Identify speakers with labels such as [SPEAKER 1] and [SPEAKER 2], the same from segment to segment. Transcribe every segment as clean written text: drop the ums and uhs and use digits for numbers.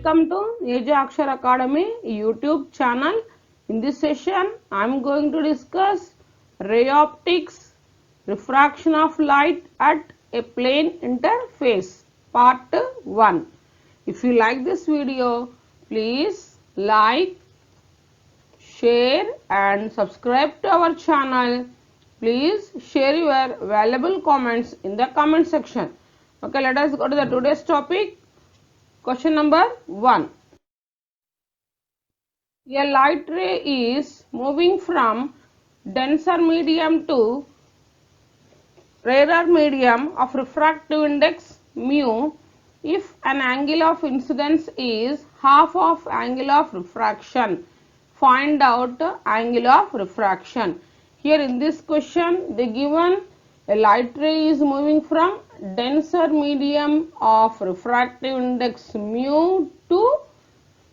[SPEAKER 1] Welcome to Akshar Academy YouTube channel. In this session, I am going to discuss ray optics, refraction of light at a plane interface, part 1. If you like this video, please like, share and subscribe to our channel. Please share your valuable comments in the comment section. Okay, let us go to the today's topic. Question number 1. A light ray is moving from denser medium to rarer medium of refractive index mu if an angle of incidence is half of angle of refraction. Find out angle of refraction. Here in this question they given a light ray is moving from denser medium of refractive index mu to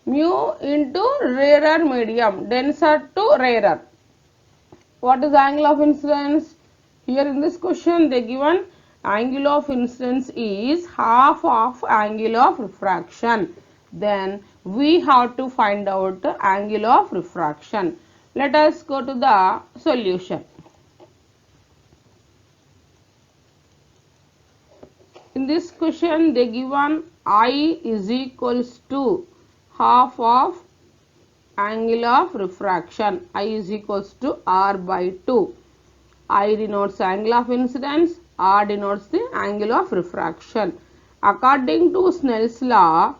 [SPEAKER 1] mu into rarer medium, denser to rarer. What is angle of incidence? Here in this question they given angle of incidence is half of angle of refraction. Then we have to find out the angle of refraction. Let us go to the solution. In this question they given I is equals to half of angle of refraction. I is equals to R by 2. I denotes angle of incidence, R denotes the angle of refraction. According to Snell's law,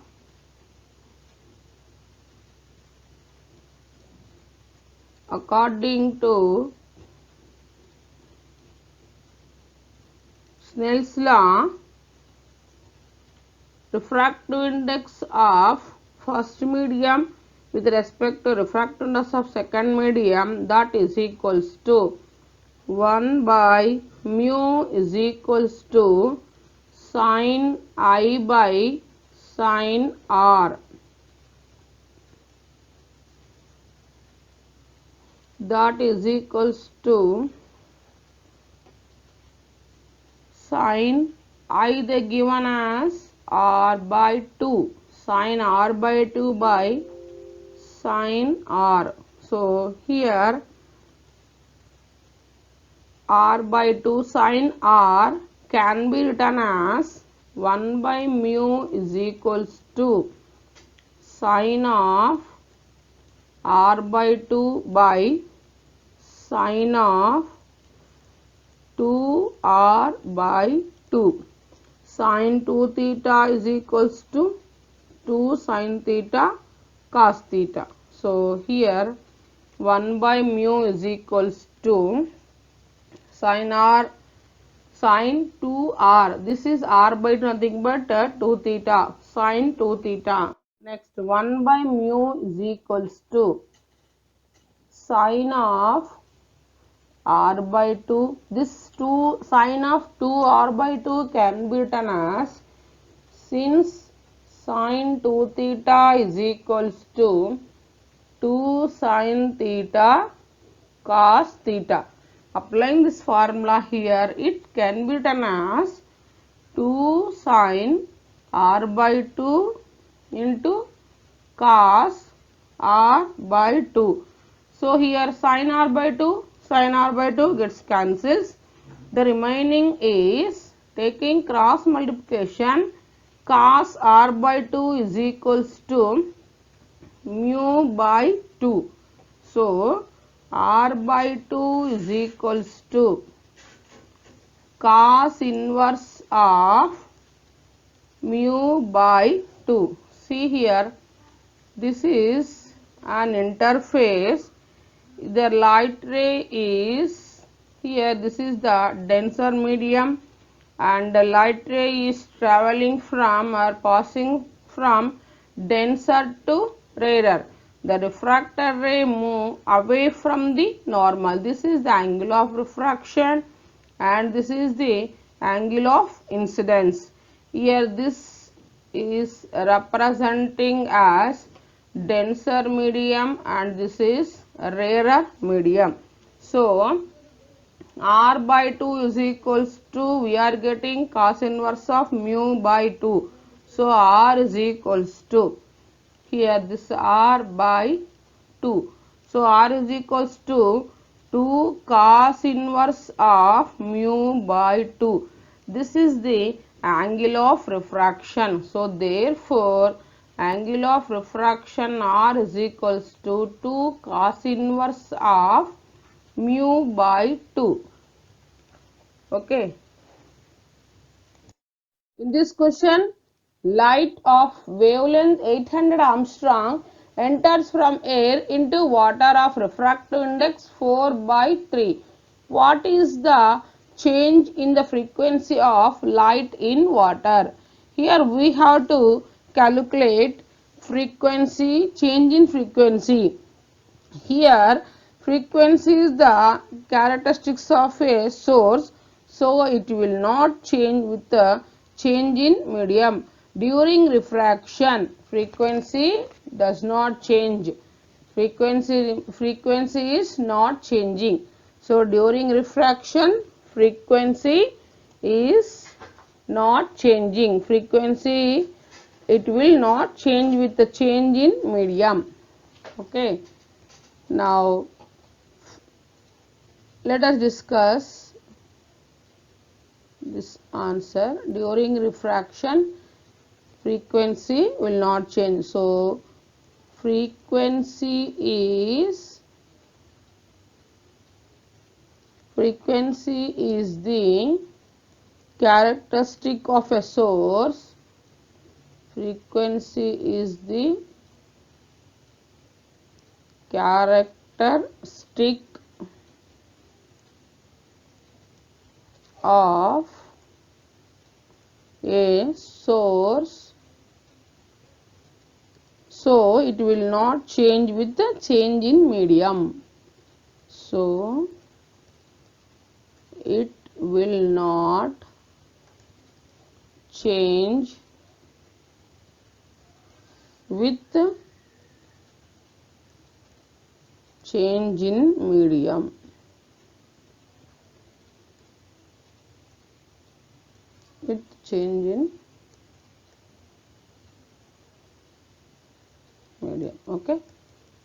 [SPEAKER 1] refractive index of first medium with respect to refractive index of second medium, that is equals to 1 by mu is equals to sin I by sin R. That is equals to sin I they given as R by 2, sin R by 2 by sin R. So here R by 2 sin R can be written as 1 by mu is equals to sin of R by 2 by sin of 2R by 2. Sin 2 theta is equals to 2 sin theta cos theta. So here 1 by mu is equals to sin R sin 2R. This is R by 2 nothing but 2 theta, sin 2 theta. Next 1 by mu is equals to sin of R by 2. This 2 sin of 2 R by 2 can be written as, since sin 2 theta is equals to 2 sin theta cos theta. Applying this formula here, it can be written as 2 sin R by 2 into cos R by 2. So here sin R by 2 gets cancels. The remaining is, taking cross multiplication, cos R by 2 is equals to mu by 2. So R by 2 is equals to cos inverse of mu by 2. See here, this is an interface. The light ray is here, this is the denser medium and the light ray is traveling from or passing from denser to rarer. The refractor ray move away from the normal. This is the angle of refraction and this is the angle of incidence. Here this is representing as denser medium and this is rarer medium. So R by 2 is equals to, we are getting cos inverse of mu by 2. So R is equals to here this r by 2. So r is equals to 2 cos inverse of mu by 2. This is the angle of refraction. So therefore angle of refraction r is equals to 2 cos inverse of mu by 2. Okay. In this question, light of wavelength 800 Armstrong enters from air into water of refractive index 4 by 3. What is the change in the frequency of light in water? Here we have to calculate frequency, change in frequency. Here frequency is the characteristics of a source, so it will not change with the change in medium. During refraction frequency does not change. Frequency is not changing. So during refraction frequency is not changing. Frequency it will not change with the change in medium. Okay. Now let us discuss this answer. During refraction frequency will not change. So frequency is the characteristic of a source. Frequency is the characteristic of a source, so it will not change with the change in medium. So it will not change with the change in medium. With change in medium. Okay.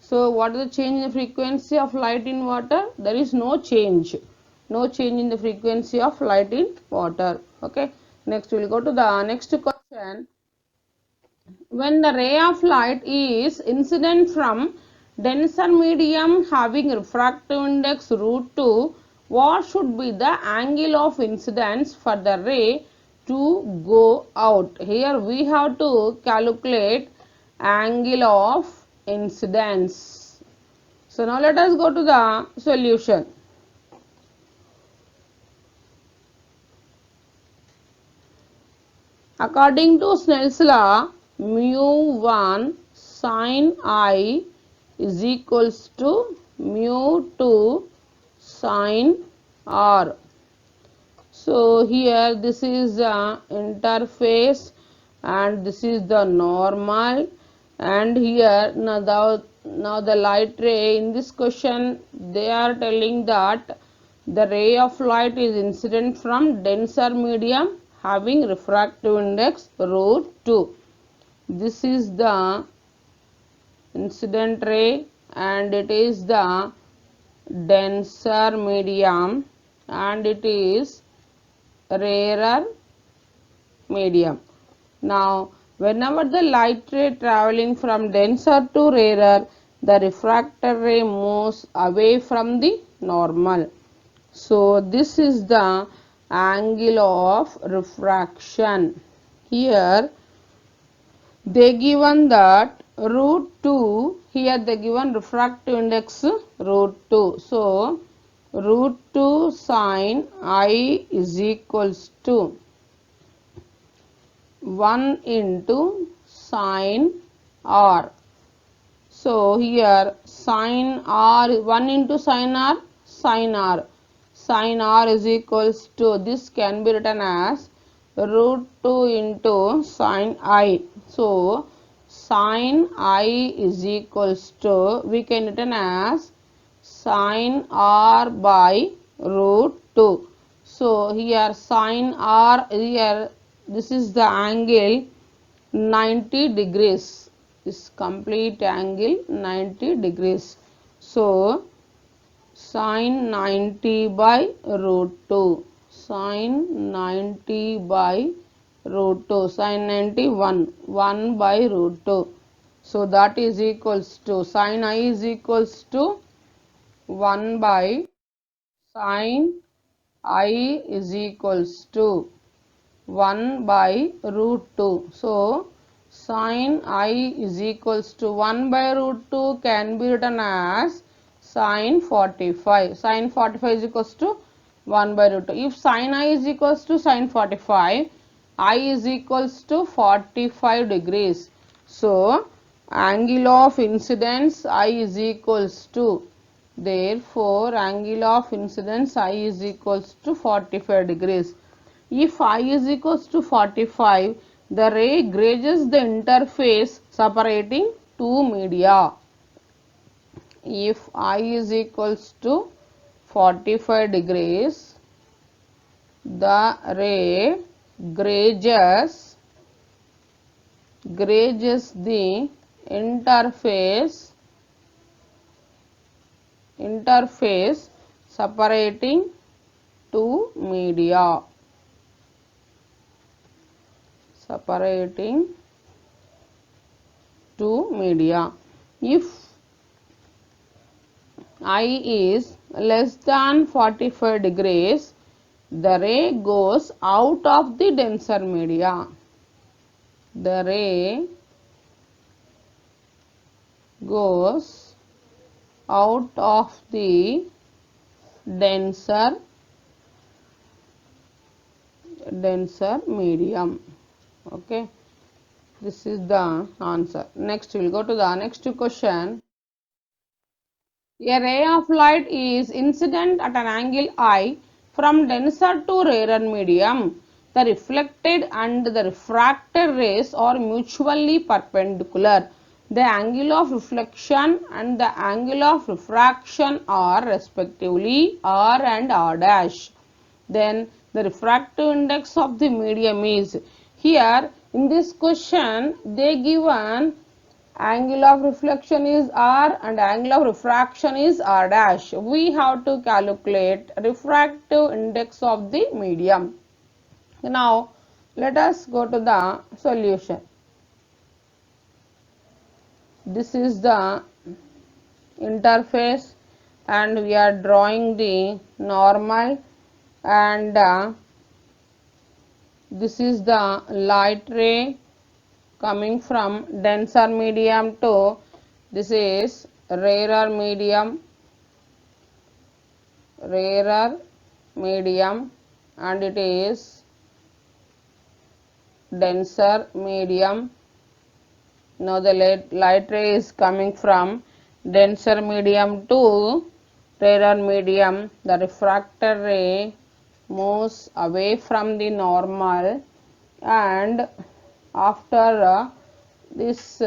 [SPEAKER 1] So what is the change in the frequency of light in water? There is no change. No change in the frequency of light in water. Okay. Next we will go to the next question. When the ray of light is incident from denser medium having refractive index √2, what should be the angle of incidence for the ray to go out? Here we have to calculate angle of incidence. So now let us go to the solution. According to Snell's law, mu1 sin I is equals to mu2 sin R. So here this is the interface and this is the normal, and here now the light ray in this question they are telling that the ray of light is incident from denser medium having refractive index √2. This is the incident ray and it is the denser medium and it is rarer medium. Now whenever the light ray traveling from denser to rarer, the refractor ray moves away from the normal. So this is the angle of refraction. Here they given that √2, here they given refractive index √2. So √2 sin I is equals to 1 into sin R. So here sin R, 1 into sin R, sin R. Sin R is equals to, this can be written as √2 into sin I. So sin I is equals to, we can written as sin R by √2. So here sin R, here this is the angle 90 degrees. this complete angle 90 degrees. So sine 90 by root 2, sine 90 by root 2, sine 90 1 by root 2. So that is equals to sine I is equals to 1 by sine I is equals to 1 by root 2. So sine I is equals to 1 by root 2 can be written as sine 45. Sine 45 is equals to 1 by root 2. If sine I is equals to sine 45, I is equals to 45 degrees. So angle of incidence I is equals to, therefore angle of incidence I is equals to 45 degrees. If I is equals to 45, the ray grazes the interface separating two media. If I is equals to 45 degrees, the ray grazes the interface separating two media. If I is less than 45 degrees, the ray goes out of the denser media. The ray goes out of the denser medium. Okay, this is the answer. Next we will go to the next question. A ray of light is incident at an angle I from denser to rarer medium. The reflected and the refracted rays are mutually perpendicular. The angle of reflection and the angle of refraction are respectively R and R dash. Then the refractive index of the medium is, here in this question they given angle of reflection is R and angle of refraction is R dash. We have to calculate refractive index of the medium. Now let us go to the solution. This is the interface and we are drawing the normal, and this is the light ray coming from denser medium to, this is rarer medium, and it is denser medium. Now the light ray is coming from denser medium to rarer medium. The refracted ray moves away from the normal, and after this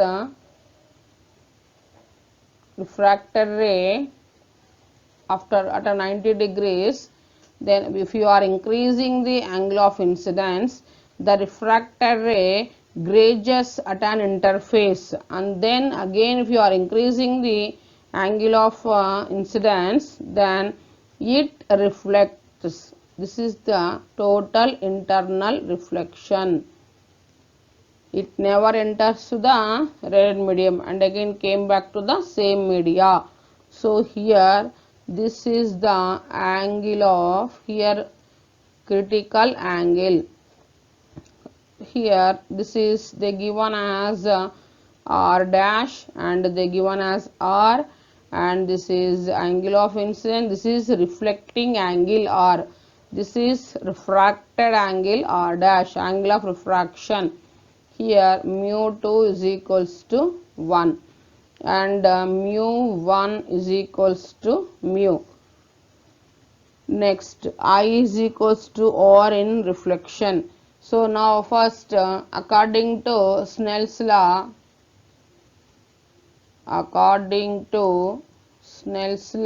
[SPEAKER 1] refracted ray, after at a 90 degrees, then if you are increasing the angle of incidence, the refracted ray grazes at an interface, and then again if you are increasing the angle of incidence, then it reflects. This is the total internal reflection. It never enters to the red medium and again came back to the same media. So here this is the angle of, here critical angle. Here this is they given as R dash and they given as R, and this is angle of incidence, this is reflecting angle R, this is refracted angle R dash, angle of refraction. Here mu 2 is equals to 1 and mu 1 is equals to mu. Next I is equals to R in reflection. So now first according to Snell's law, according to Snell's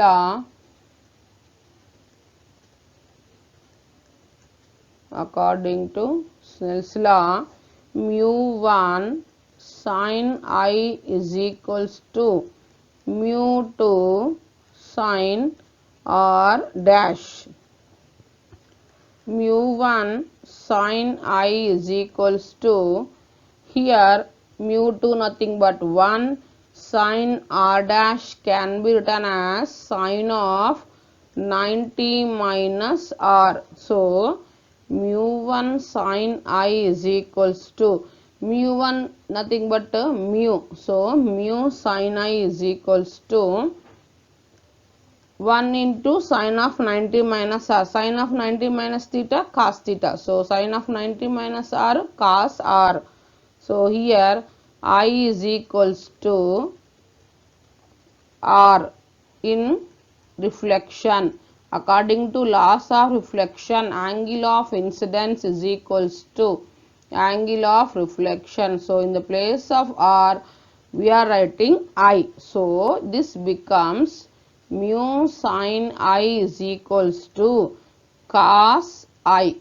[SPEAKER 1] law, mu 1 sine I is equals to mu 2 sine R dash. Mu 1 sine I is equals to, here mu 2 nothing but 1 sine R dash can be written as sine of 90 minus R. So mu 1 sine I is equals to, mu 1 nothing but mu. So mu sine I is equals to 1 into sine of 90 minus r. Sine of 90 minus theta, cos theta. So sine of 90 minus r, cos r. So here I is equals to r in reflection. According to laws of reflection, angle of incidence is equals to angle of reflection. So in the place of r, we are writing I. So this becomes mu sine I is equals to cos I.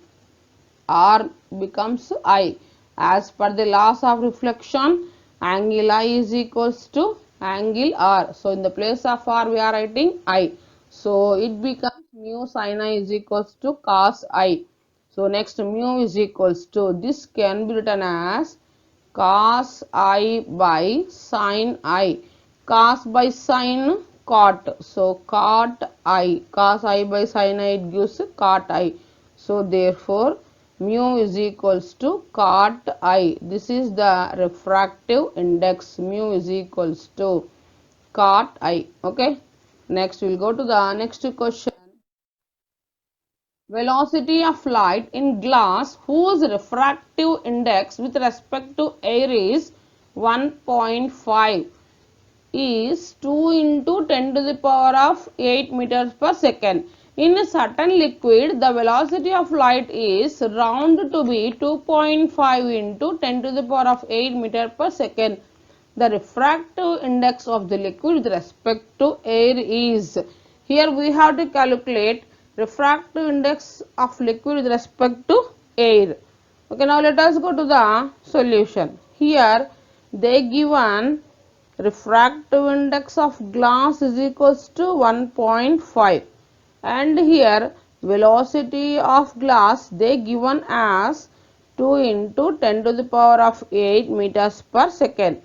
[SPEAKER 1] R becomes I. As per the laws of reflection, angle I is equals to angle R. So in the place of R, we are writing I. So it becomes mu sin I is equals to cos I. So next mu is equals to, this can be written as cos I by sin I. Cos by sin, cot. So cot I. Cos I by sin I, it gives cot I. So therefore mu is equals to cot I. This is the refractive index. Mu is equals to cot I. Okay. Next we will go to the next question. Velocity of light in glass whose refractive index with respect to air is 1.5 is 2 into 10 to the power of 8 meters per second. In a certain liquid, the velocity of light is round to be 2.5 into 10 to the power of 8 meter per second. The refractive index of the liquid with respect to air is, here we have to calculate refractive index of liquid with respect to air. Okay, now let us go to the solution. Here they given refractive index of glass is equals to 1.5, and here velocity of glass they given as 2 into 10 to the power of 8 meters per second,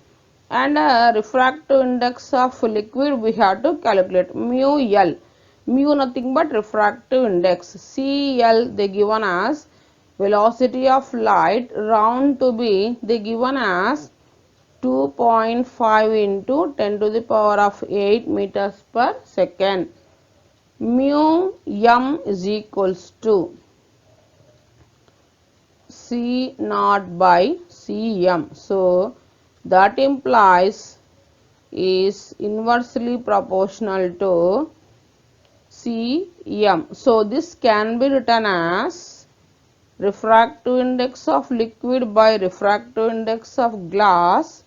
[SPEAKER 1] and refractive index of liquid we have to calculate mu L. Mu nothing but refractive index. CL they given as velocity of light round to be they given as 2.5 into 10 to the power of 8 meters per second. Mu m is equals to C naught by Cm. So that implies is inversely proportional to Cm. So this can be written as refractive index of liquid by refractive index of glass,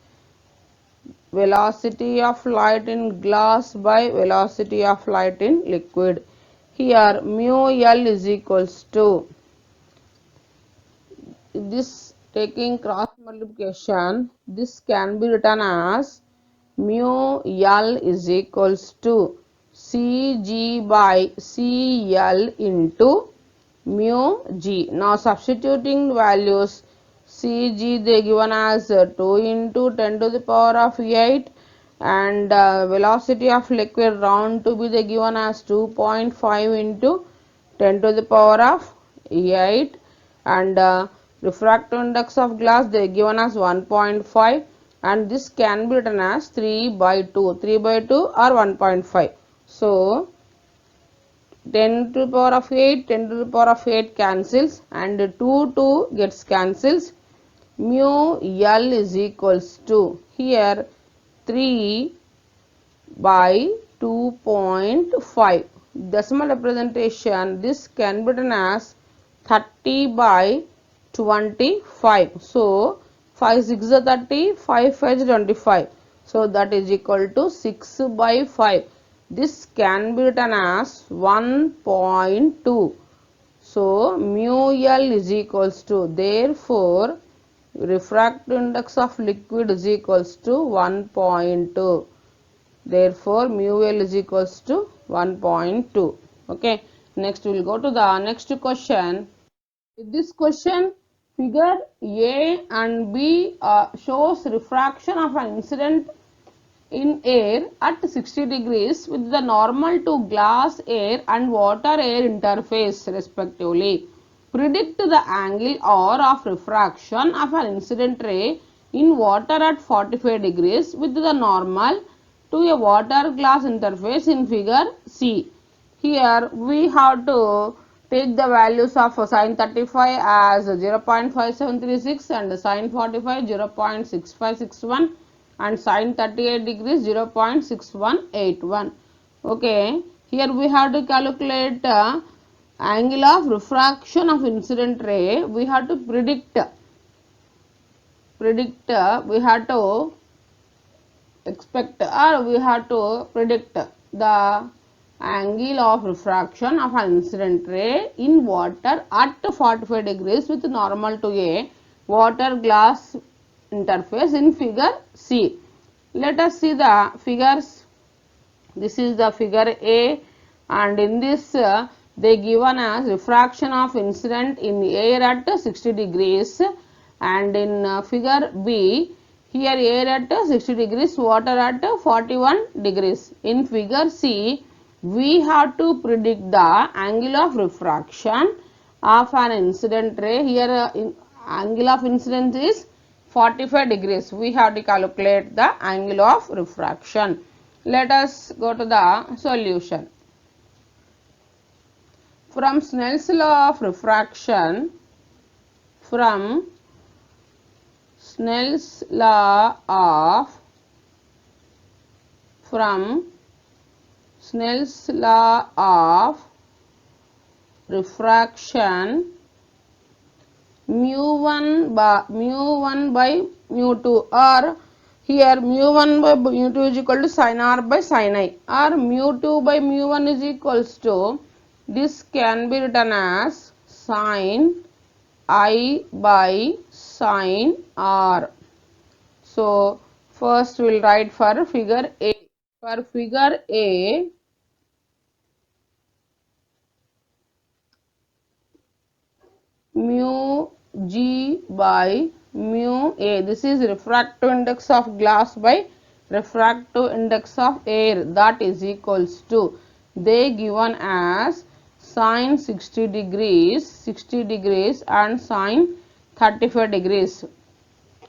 [SPEAKER 1] velocity of light in glass by velocity of light in liquid. Here mu L is equals to, this taking cross multiplication, this can be written as mu L is equals to Cg by Cl into mu g. Now substituting values, Cg they given as 2 into 10 to the power of 8, and velocity of liquid round to be they given as 2.5 into 10 to the power of 8, and refractive index of glass they given as 1.5, and this can be written as 3 by 2, 3 by 2 or 1.5. So 10 to the power of 8, 10 to the power of 8 cancels, and 2 gets cancels. Mu L is equals to, here 3 by 2.5. Decimal representation, this can be written as 30 by 25. So 5 6 is 30, 5 5 is 25. So that is equal to 6 by 5. This can be written as 1.2. So mu L is equals to, therefore refractive index of liquid is equals to 1.2. Therefore, mu L is equals to 1.2. Okay. Next, we will go to the next question. In this question, figure A and B shows refraction of an incident in air at 60 degrees with the normal to glass air and water air interface respectively. Predict the angle R of refraction of an incident ray in water at 45 degrees with the normal to a water glass interface in figure C. Here we have to take the values of sin 35 as 0.5736 and sin 45 0.6561 and sin 38 degrees 0.6181. Okay, here we have to calculate angle of refraction of incident ray. We have to predict we have to expect or we have to predict the angle of refraction of an incident ray in water at 45 degrees with normal to a water glass interface in figure C. Let us see the figures. This is the figure A, and in this they given as refraction of incident in air at 60 degrees, and in figure B here air at 60 degrees, water at 41 degrees. In figure C we have to predict the angle of refraction of an incident ray. Here angle of incidence is 45 degrees. We have to calculate the angle of refraction. Let us go to the solution. From Snell's law of refraction, from Snell's law of refraction, mu1 by mu 2, or here mu 1 by mu 2 is equal to sin r by sin I, or mu 2 by mu 1 is equals to, this can be written as sin I by sin r. So first we will write for figure A. For figure A, mu G by mu A. This is refractive index of glass by refractive index of air, that is equals to, they given as sin 60 degrees and sin 35 degrees.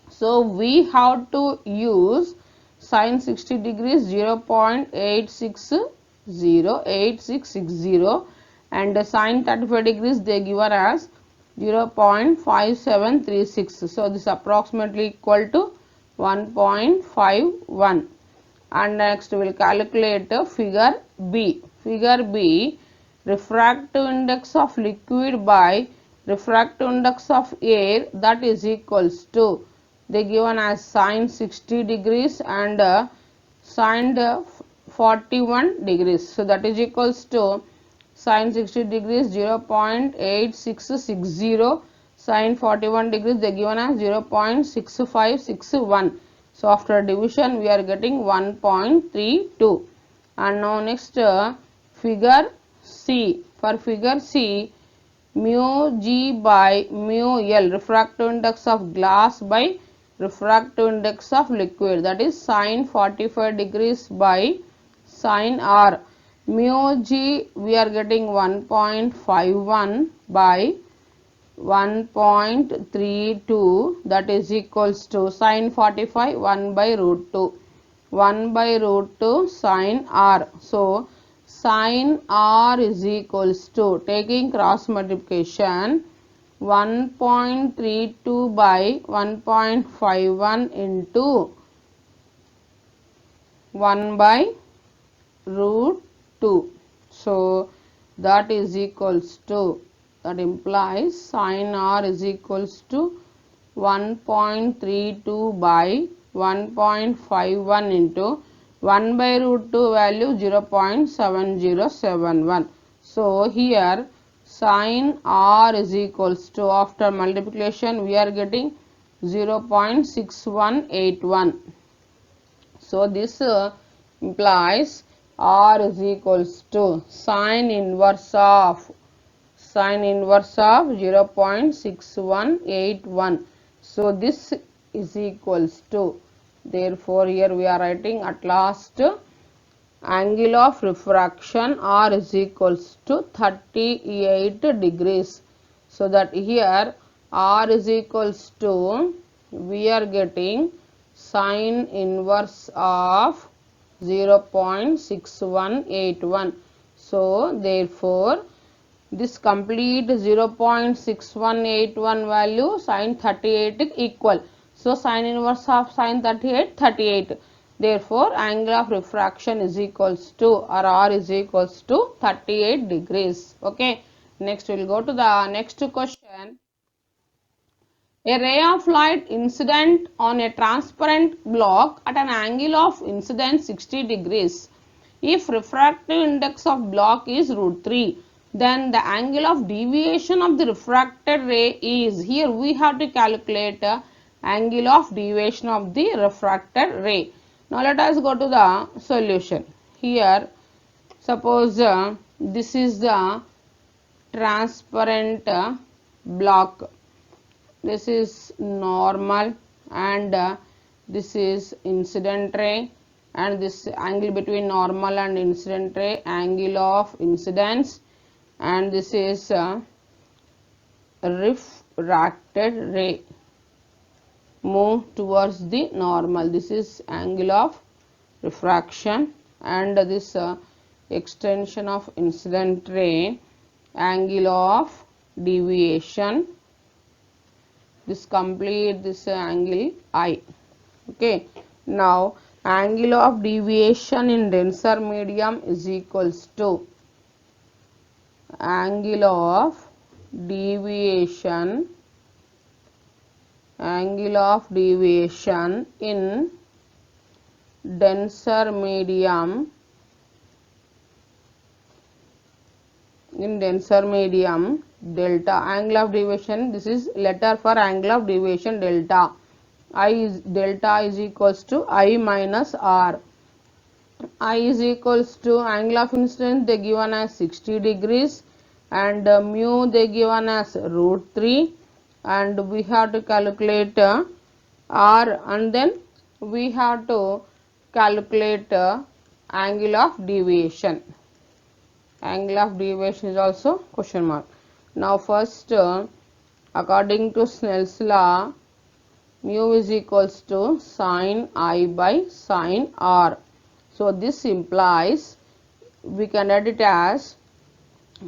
[SPEAKER 1] So we have to use sin 60 degrees 0.8660 and sin 35 degrees they given as 0.5736. So this is approximately equal to 1.51. And next we will calculate figure B. Figure B, refractive index of liquid by refractive index of air, that is equals to, they given as sin 60 degrees and sin 41 degrees. So that is equals to sin 60 degrees 0.8660, sin 41 degrees they given as 0.6561. So after division we are getting 1.32. And now next figure C. For figure C, mu G by mu L, refractive index of glass by refractive index of liquid, that is sin 45 degrees by sin R. Mu G we are getting 1.51 by 1.32, that is equals to sin 45 1 by root 2, 1 by root 2 sin R. So sin R is equals to, taking cross multiplication, 1.32 by 1.51 into 1 by root 2. So that is equals to, that implies sin R is equals to 1.32 by 1.51 into 1 by root 2 value 0.7071. So here sin R is equals to, after multiplication we are getting 0.6181. So this implies R is equals to sine inverse of 0.6181. So this is equals to, therefore here we are writing at last angle of refraction R is equals to 38 degrees. So that here R is equals to, we are getting sine inverse of 0.6181. So therefore this complete 0.6181 value sine 38 equal. So sine inverse of sine 38, 38. Therefore angle of refraction is equals to, or R is equals to 38 degrees. Okay. Next we will go to the next question. A ray of light incident on a transparent block at an angle of incidence 60 degrees. If refractive index of block is root 3, then the angle of deviation of the refracted ray is, here we have to calculate angle of deviation of the refracted ray. Now let us go to the solution. Here suppose this is the transparent block. This is normal and this is incident ray, and this angle between normal and incident ray, angle of incidence, and this is refracted ray move towards the normal. This is angle of refraction, and this extension of incident ray, angle of deviation, this complete this angle I. Okay. Now angle of deviation in denser medium is equals to angle of deviation in denser medium delta. Angle of deviation, this is letter for angle of deviation delta. Delta is equals to I minus R. I is equals to angle of incidence they given as 60 degrees, and mu they given as root 3, and we have to calculate R, and then we have to calculate angle of deviation. Angle of deviation is also question mark. Now first according to Snell's law, mu is equals to sine I by sine R. So this implies, we can write it as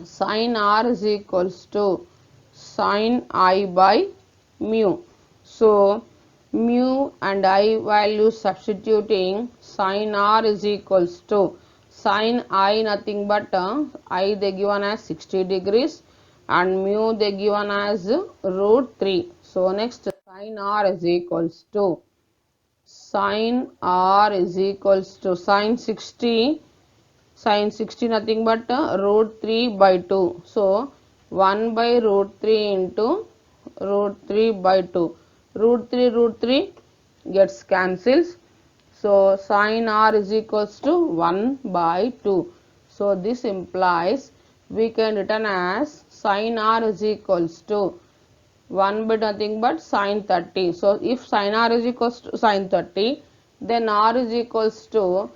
[SPEAKER 1] sine R is equals to sine I by mu. So mu and I value substituting, sine R is equals to sine I nothing but I they given as 60 degrees and mu they given as root 3. So next sine R is equals to sine sine 60 nothing but root 3 by 2. So 1 by root 3 into root 3 by 2. Root 3 gets cancels. So sine R is equals to 1 by 2. So this implies we can written as sine R is equals to 1 by nothing but sine 30. So if sine R is equals to sine 30, then R is equals to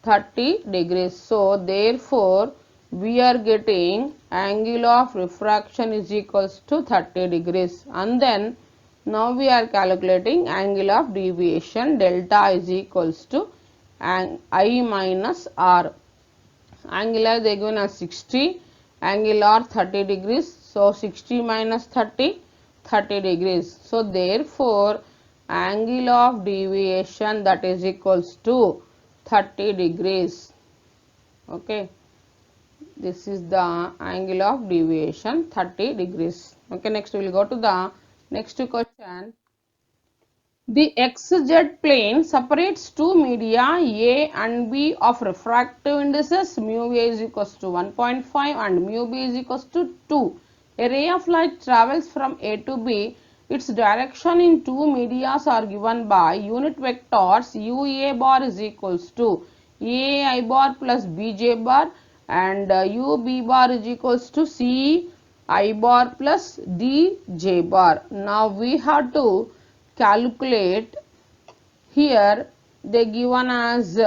[SPEAKER 1] 30 degrees. So therefore we are getting angle of refraction is equals to 30 degrees, and then now we are calculating angle of deviation delta is equals to I minus R. Angle are they given as 60, angle R 30 degrees. So 60 minus 30, 30 degrees. So therefore angle of deviation that is equals to 30 degrees. Okay. This is the angle of deviation 30 degrees. Okay. Next we will go to the next question. The XZ plane separates two media A and B of refractive indices mu A is equals to 1.5 and mu B is equals to 2. A ray of light travels from A to B its direction in two medias are given by unit vectors UA bar is equals to AI bar plus BJ bar and UB bar is equals to CI bar plus DJ bar. Now we have to calculate. Here they given as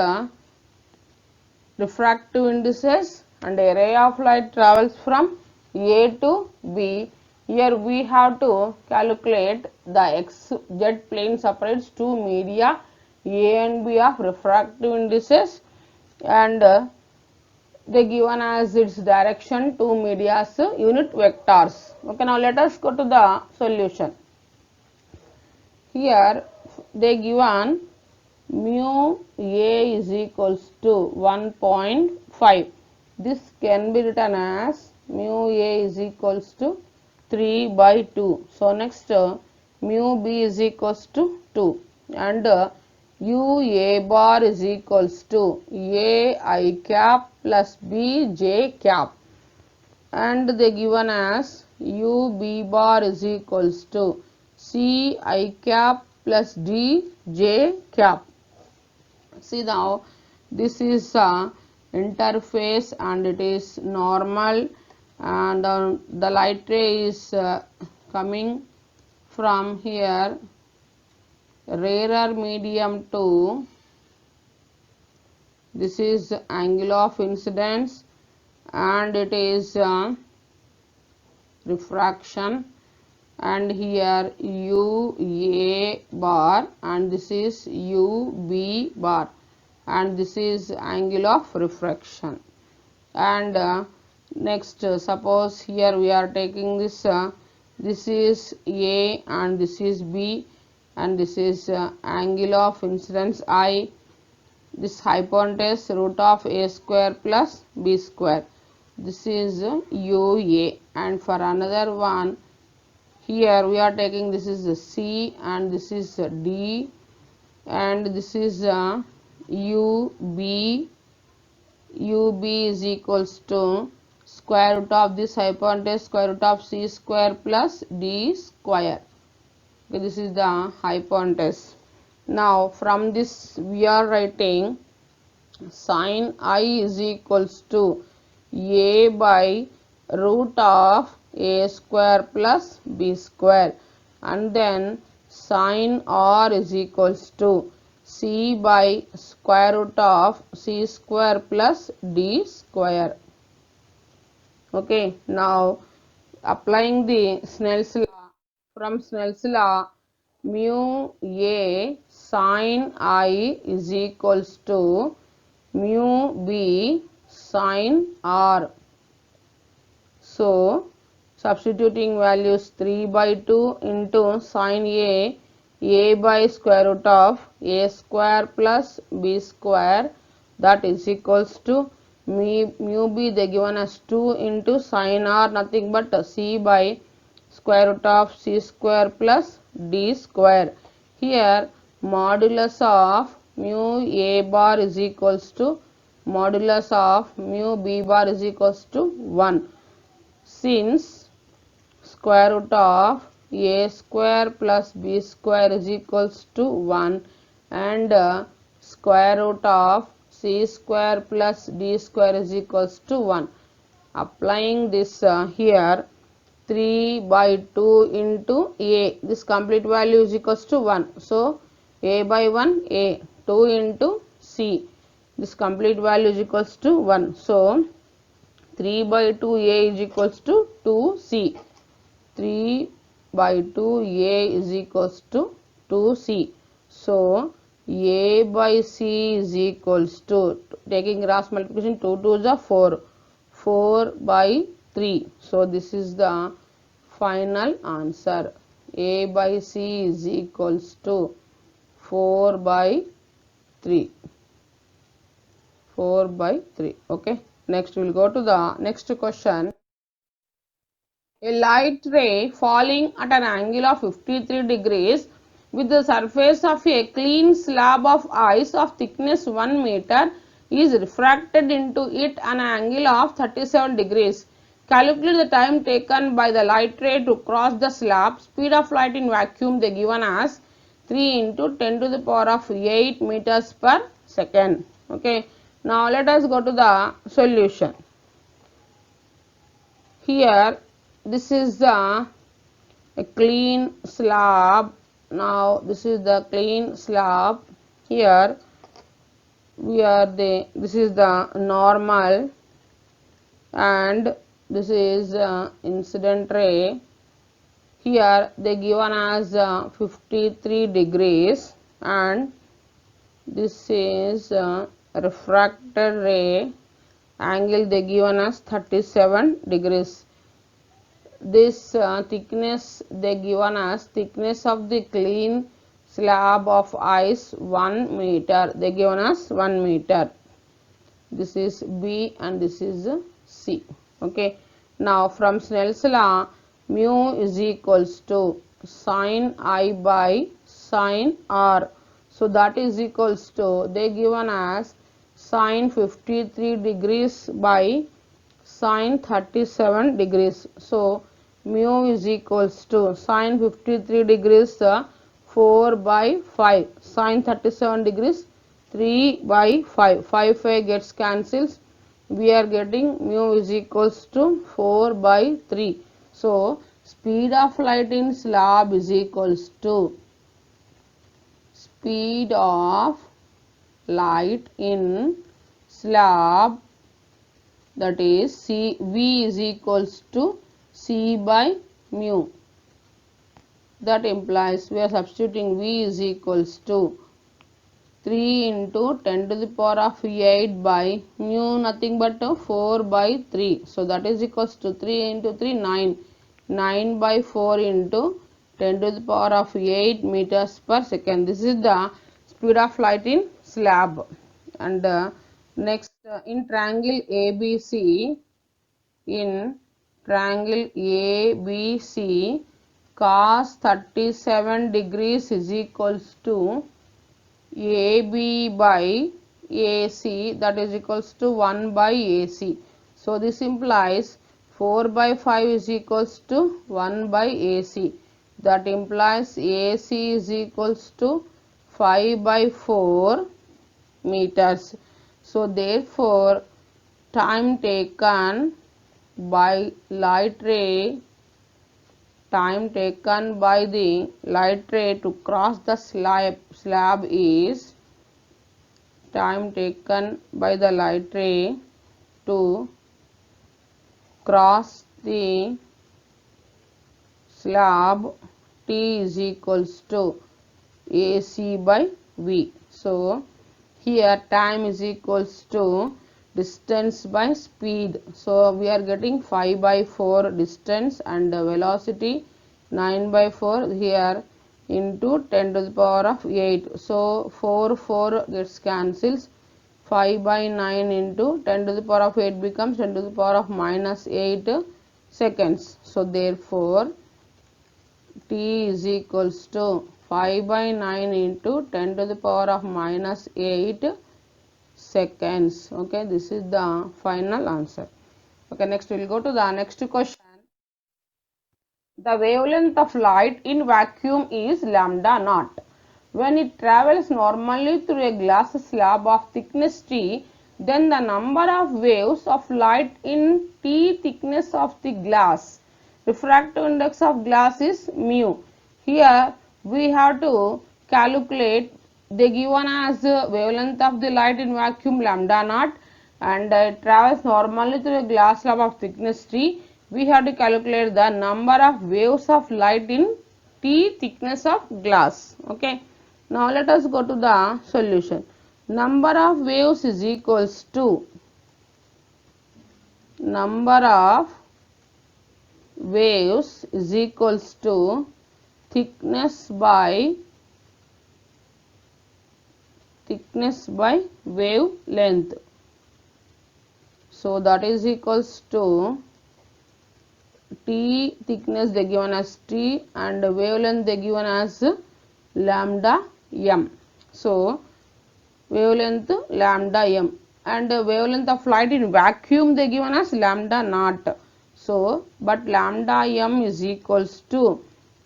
[SPEAKER 1] refractive indices and a ray of light travels from A to B. Here we have to calculate the XZ plane separates two media A and B of refractive indices and they given as its direction two media's unit vectors. Okay, now let us go to the solution. Here they given mu A is equals to 1.5. This can be written as mu A is equals to 3 by 2. So next mu B is equals to 2 and UA bar is equals to AI cap plus BJ cap and they given as UB bar is equals to CI cap plus DJ cap. See now this is a interface and it is normal and the light ray is coming from here rarer medium to this is angle of incidence and it is refraction and here UA bar and this is UB bar and this is angle of refraction and next suppose here we are taking this this is A and this is B and this is angle of incidence I, this hypotenuse root of A square plus B square, this is UA and for another one here we are taking this is C and this is D and this is UB is equals to square root of this hypotenuse square root of C square plus D square. Okay, this is the hypotenuse. Now from this we are writing sin I is equals to A by root of A square plus B square and then sin R is equals to C by square root of C square plus D square. Okay, now applying the Snell's law, from Snell's law mu A sin I is equals to mu B sin R. So substituting values 3 by 2 into sin A by square root of A square plus B square, that is equals to mu B they given as 2 into sin R, nothing but C by square root of C square plus D square. Here modulus of mu A bar is equals to modulus of mu B bar is equals to 1. Since square root of A square plus B square is equals to 1 and square root of C square plus D square is equals to 1. Applying this here 3 by 2 into A, this complete value is equals to 1. So A by 1 A, 2 into C, this complete value is equals to 1. So 3 by 2 A is equals to 2C. 3 by 2 A is equals to 2C. So A by C is equals to, taking cross multiplication, 2 2s are 4. 4 by 3. So this is the final answer. A by C is equals to 4 by 3. 4 by 3. Okay. Next we will go to the next question. A light ray falling at an angle of 53 degrees with the surface of a clean slab of ice of thickness 1 meter is refracted into it an angle of 37 degrees. Calculate the time taken by the light ray to cross the slab. Speed of light in vacuum they given as 3 into 10 to the power of 8 meters per second. Okay. Now let us go to the solution. Here this is the a clean slab. Now this is the clean slab. Here this is the normal and this is incident ray. Here they given as 53 degrees and this is refracted ray, angle they given as 37 degrees. This thickness they given as thickness of the clean slab of ice 1 meter, they given as 1 meter. This is B and this is C. Okay. Now from Snell's law, mu is equals to sin I by sin R. So that is equals to, they given as sin 53 degrees by sin 37 degrees. So mu is equals to sin 53 degrees 4 by 5, sin 37 degrees 3 by 5, 5 gets cancels, we are getting mu is equals to 4 by 3. So speed of light in slab is equals to speed of light in slab, that is V is equals to C by mu. That implies we are substituting V is equals to 3 into 10 to the power of 8 by mu nothing but 4 by 3. So that is equals to 3 into 3 9. 9 by 4 into 10 to the power of 8 meters per second. This is the speed of light in slab. And next in triangle ABC, in triangle ABC, cos 37 degrees is equals to AB by AC, that is equals to 1 by AC. So this implies 4 by 5 is equals to 1 by AC. That implies AC is equals to 5 by 4 meters. So therefore time taken by light ray, time taken by the light ray to cross the slab is, time taken by the light ray to cross the slab, T is equals to AC by V. So here time is equals to distance by speed. So we are getting 5 by 4 distance and velocity 9 by 4 here into 10 to the power of 8. So 4 gets cancels. 5 by 9 into 10 to the power of 8 becomes 10 to the power of minus 8 seconds. So therefore T is equals to 5 by 9 into 10 to the power of minus 8 seconds. Okay, this is the final answer. Okay, next we will go to the next question. The wavelength of light in vacuum is lambda naught. When it travels normally through a glass slab of thickness T, then the number of waves of light in T thickness of the glass. Refractive index of glass is mu. Here we have to calculate, they given as wavelength of the light in vacuum lambda naught and it travels normally through a glass slab of thickness T. We have to calculate the number of waves of light in T thickness of glass. Okay. Now let us go to the solution. Number of waves is equals to number of waves is equals to thickness by wavelength. So that is equals to T thickness they given as T and wavelength they given as lambda m. So wavelength lambda m and wavelength of light in vacuum they given as lambda naught. So, but lambda m is equals to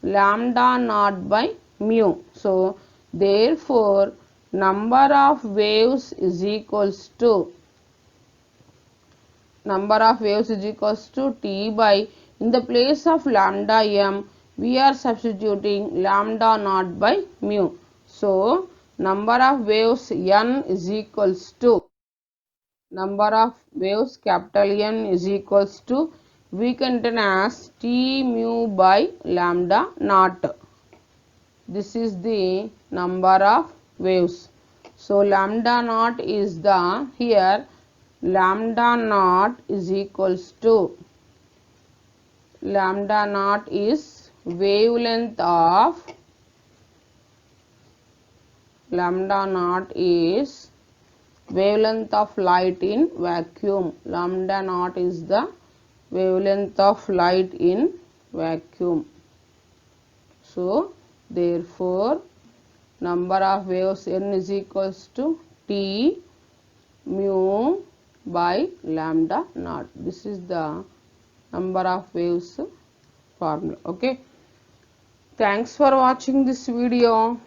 [SPEAKER 1] lambda naught by mu. So, therefore, number of waves is equals to T by, in the place of lambda m, we are substituting lambda naught by mu. So, number of waves n is equals to capital N is equals to, we can written as T mu by lambda naught. This is the number of waves. So, lambda naught is the, here lambda naught is equals to, lambda naught is wavelength of, lambda naught is wavelength of light in vacuum. Lambda naught is the wavelength of light in vacuum. So, therefore, number of waves n is equals to T mu by lambda naught. This is the number of waves formula. Okay. Thanks for watching this video.